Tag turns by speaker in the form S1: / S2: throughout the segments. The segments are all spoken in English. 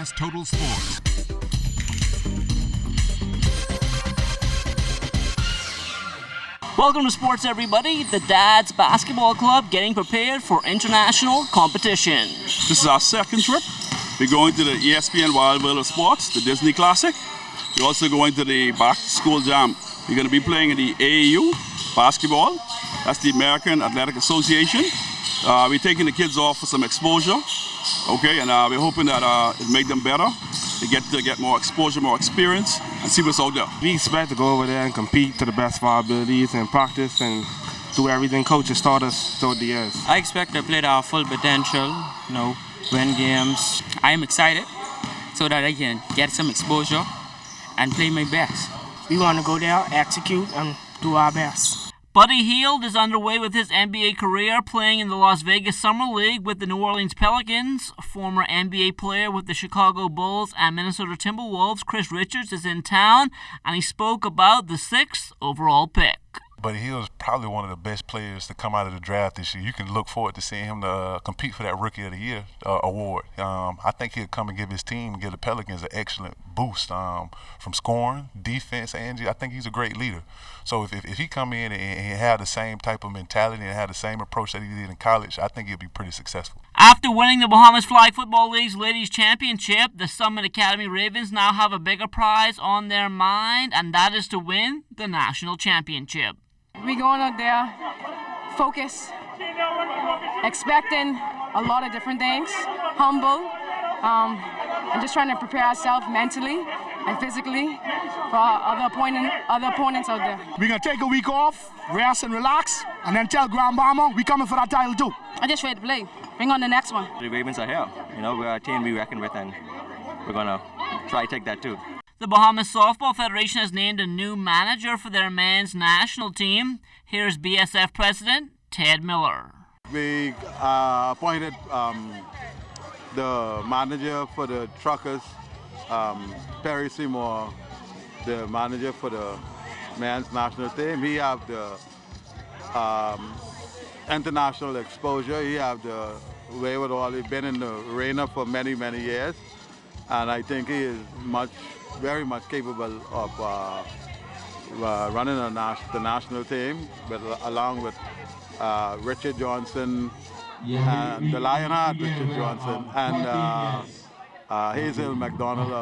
S1: Broadcast Total Sports.
S2: Welcome to sports, everybody. The Dads Basketball Club getting prepared for international competition.
S3: This is our second trip. We're going to the ESPN Wild World of Sports, the Disney Classic. We're also going to the Back to School Jam. We're going to be playing in the AAU basketball. That's the American Athletic Association. We're taking the kids off for some exposure, okay, and we're hoping that it make them better. To get more exposure, more experience, and see what's out there.
S4: We expect to go over there and compete to the best of our abilities and practice and do everything coaches taught us throughout the years.
S5: I expect to play to our full potential, win games. I am excited so that I can get some exposure and play my best.
S6: We want to go there, execute, and do our best.
S2: Buddy Hield is underway with his NBA career, playing in the Las Vegas Summer League with the New Orleans Pelicans. Former NBA player with the Chicago Bulls and Minnesota Timberwolves, Chris Richards, is in town, and he spoke about the 6th overall pick.
S7: But he was probably one of the best players to come out of the draft this year. You can look forward to seeing him compete for that Rookie of the Year award. I think he'll come and give his team, give the Pelicans an excellent boost from scoring, defense, and I think he's a great leader. So if he come in and have the same type of mentality and have the same approach that he did in college, I think he'll be pretty successful.
S2: After winning the Bahamas Flag Football League's Ladies Championship, the Summit Academy Ravens now have a bigger prize on their mind, and that is to win the national championship.
S8: We're going out there, focus, expecting a lot of different things, humble, and just trying to prepare ourselves mentally and physically for other opponents out there.
S6: We're going to take a week off, rest and relax, and then tell Grand Bahama we're coming for that title too.
S8: I just ready to play. Bring on the next one.
S9: The Ravens are here. We're a team we reckon with, and we're going to try to take that too.
S2: The Bahamas Softball Federation has named a new manager for their men's national team. Here's BSF President Ted Miller.
S10: We appointed the manager for the Truckers, Perry Seymour, the manager for the men's national team. He have the international exposure. He have the wherewithal. He's been in the arena for many, many years, and I think he is very much capable of running the national team, but along with Richard Johnson, and the Lionheart Richard Johnson, and Hazel McDonald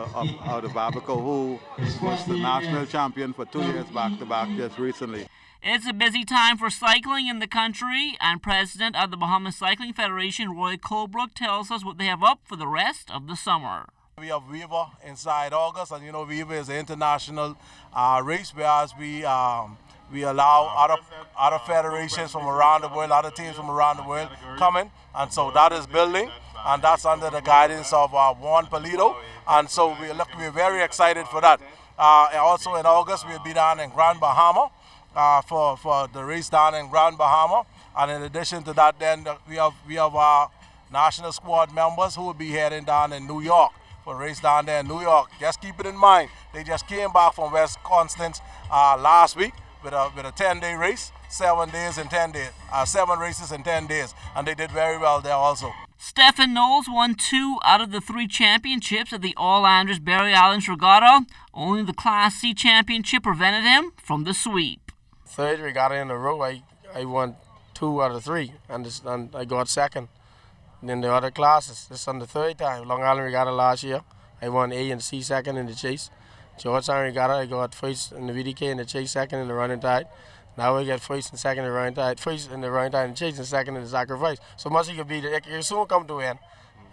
S10: out of Abaco, who was the national champion for 2 years back-to-back just recently.
S2: It's a busy time for cycling in the country, and President of the Bahamas Cycling Federation, Roy Colebrook, tells us what they have up for the rest of the summer.
S11: We have Weaver inside August, and Weaver is an international race, whereas we allow other federations from around the world, other teams from around the world come in, and so that is building, and that's under the guidance of Juan Polito, and so we're very excited for that. Also in August, we'll be down in Grand Bahama for the race down in Grand Bahama, and in addition to that, then we have our national squad members who will be heading down in New York for a race down there in New York. Just keep it in mind, they just came back from West Constance last week with a 10-day race, 7 days and 10 days, 7 races in 10 days, and they did very well there also.
S2: Stephen Knowles won 2 out of the 3 championships at the All-Andrews Barry Islands Regatta. Only the Class C championship prevented him from the sweep.
S4: 3rd regatta in a row, I won 2 out of 3, and I got second. And in the other classes, this is on the 3rd time. Long Island Regatta last year, I won A and C second in the chase. Georgetown Regatta, I got first in the VDK in the chase, second in the running tide. Now we get first and second in the running tide, first in the running tide and chase, and second in the sacrifice. So much you could be, it soon come to end.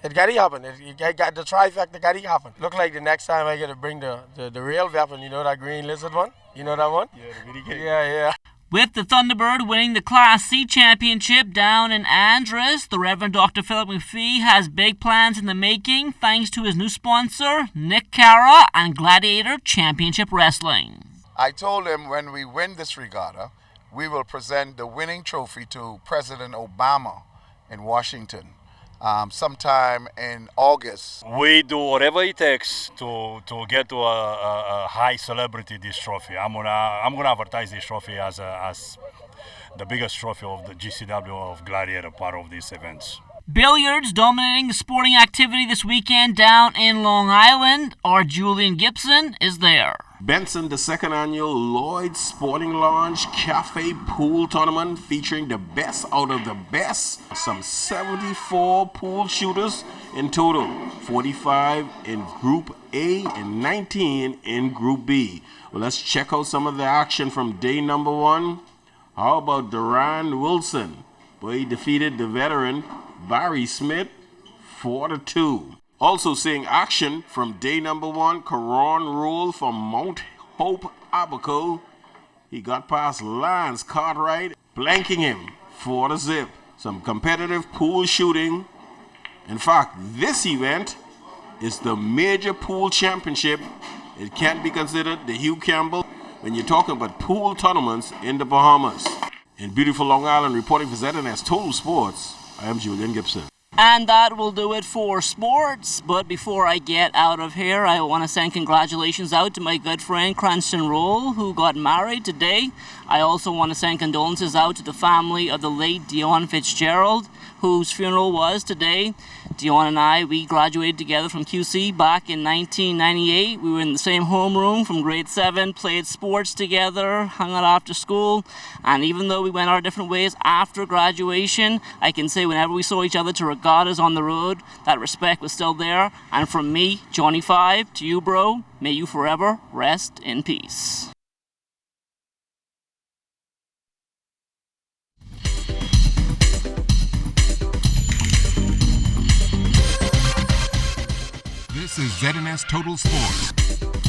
S4: It got to happen. It got the trifecta got to happen. Look like the next time I get to bring the real weapon, that green lizard one? You know that one?
S11: Yeah, the VDK.
S4: Yeah.
S2: With the Thunderbird winning the Class C championship down in Andros, the Reverend Dr. Philip McPhee has big plans in the making thanks to his new sponsor, Nick Cara and Gladiator Championship Wrestling.
S12: I told him when we win this regatta, we will present the winning trophy to President Obama in Washington sometime in August.
S13: We do whatever it takes to get to a high celebrity this trophy. I'm gonna advertise this trophy as the biggest trophy of the GCW of Gladiator, part of these events.
S2: Billiards dominating the sporting activity this weekend down in Long Island. Our Julian Gibson is there.
S1: Benson, the second annual Lloyd's Sporting Lounge Cafe Pool Tournament featuring the best out of the best. Some 74 pool shooters in total, 45 in Group A and 19 in Group B. Well, let's check out some of the action from day number one. How about Duran Wilson? Boy, he defeated the veteran Barry Smith 4-2. Also seeing action from day number one, Caron Rule from Mount Hope, Abaco. He got past Lance Cartwright, blanking him 4-0. Some competitive pool shooting. In fact, this event is the major pool championship. It can't be considered the Hugh Campbell when you're talking about pool tournaments in the Bahamas. In beautiful Long Island, reporting for ZNS Total Sports, I am Julian Gibson.
S2: And that will do it for sports. But before I get out of here, I want to send congratulations out to my good friend Cranston Roll, who got married today. I also want to send condolences out to the family of the late Dion Fitzgerald, whose funeral was today. Dion and I, we graduated together from QC back in 1998. We were in the same homeroom from grade 7, played sports together, hung out after school. And even though we went our different ways after graduation, I can say whenever we saw each other to regattas on the road, that respect was still there. And from me, Johnny 5, to you, bro, may you forever rest in peace.
S14: This is ZNS Total Sports.